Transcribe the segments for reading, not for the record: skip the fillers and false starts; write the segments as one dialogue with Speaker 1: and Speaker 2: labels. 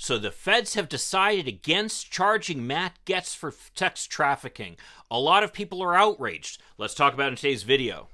Speaker 1: So the feds have decided against charging Matt Gaetz for sex trafficking. A lot of people are outraged. Let's talk about it in today's video.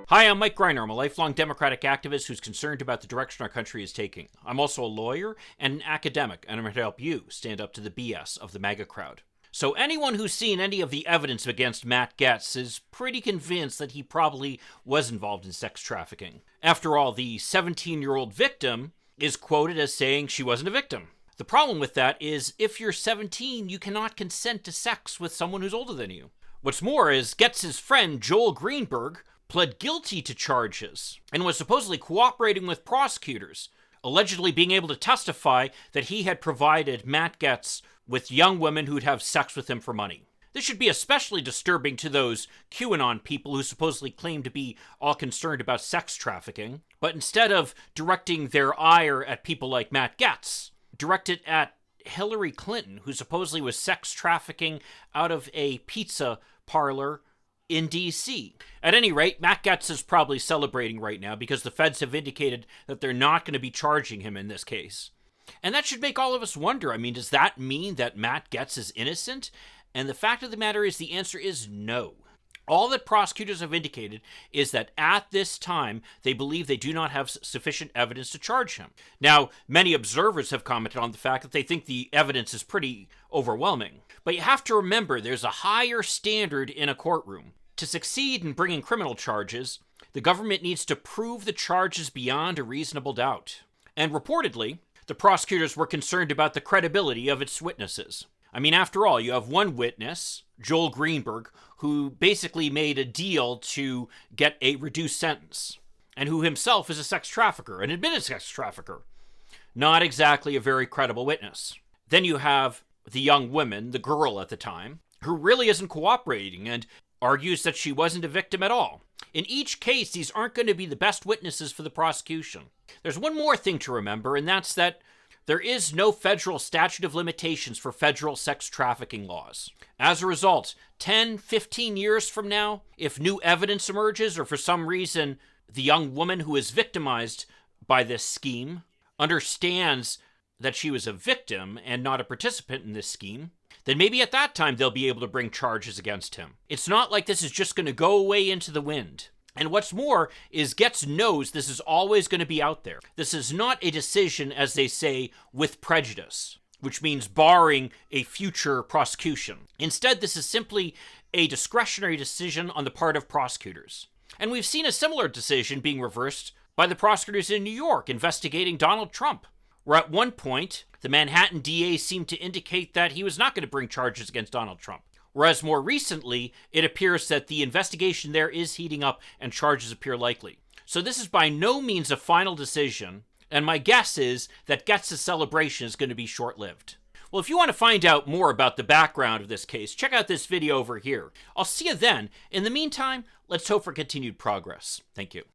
Speaker 1: Hi, I'm Mike Greiner. I'm a lifelong Democratic activist who's concerned about the direction our country is taking. I'm also a lawyer and an academic, and I'm here to help you stand up to the BS of the MAGA crowd. So anyone who's seen any of the evidence against Matt Gaetz is pretty convinced that he probably was involved in sex trafficking. After all, the 17-year-old victim is quoted as saying she wasn't a victim. The problem with that is if you're 17, you cannot consent to sex with someone who's older than you. What's more is Gaetz's friend Joel Greenberg pled guilty to charges and was supposedly cooperating with prosecutors, allegedly being able to testify that he had provided Matt Gaetz with young women who'd have sex with him for money. This should be especially disturbing to those QAnon people who supposedly claim to be all concerned about sex trafficking, but instead of directing their ire at people like Matt Gaetz, direct it at Hillary Clinton, who supposedly was sex trafficking out of a pizza parlor in D.C. At any rate, Matt Gaetz is probably celebrating right now because the feds have indicated that they're not going to be charging him in this case. And that should make all of us wonder. I mean, does that mean that Matt Gaetz is innocent? And the fact of the matter is the answer is no. All that prosecutors have indicated is that at this time, they believe they do not have sufficient evidence to charge him. Now, many observers have commented on the fact that they think the evidence is pretty overwhelming. But you have to remember, there's a higher standard in a courtroom. To succeed in bringing criminal charges, the government needs to prove the charges beyond a reasonable doubt. And reportedly, the prosecutors were concerned about the credibility of its witnesses. I mean, after all, you have one witness, Joel Greenberg, who basically made a deal to get a reduced sentence, and who himself is a sex trafficker, an admitted sex trafficker. Not exactly a very credible witness. Then you have the young woman, the girl at the time, who really isn't cooperating and argues that she wasn't a victim at all. In each case, these aren't going to be the best witnesses for the prosecution. There's one more thing to remember, and that's that there is no federal statute of limitations for federal sex trafficking laws. As a result, 10, 15 years from now, if new evidence emerges or for some reason the young woman who is victimized by this scheme understands that she was a victim and not a participant in this scheme, then maybe at that time they'll be able to bring charges against him. It's not like this is just going to go away into the wind. And what's more is Gaetz knows this is always going to be out there. This is not a decision, as they say, with prejudice, which means barring a future prosecution. Instead, this is simply a discretionary decision on the part of prosecutors. And we've seen a similar decision being reversed by the prosecutors in New York investigating Donald Trump, where at one point, the Manhattan DA seemed to indicate that he was not going to bring charges against Donald Trump. Whereas more recently, it appears that the investigation there is heating up and charges appear likely. So this is by no means a final decision, and my guess is that Gaetz's celebration is going to be short-lived. Well, if you want to find out more about the background of this case, check out this video over here. I'll see you then. In the meantime, let's hope for continued progress. Thank you.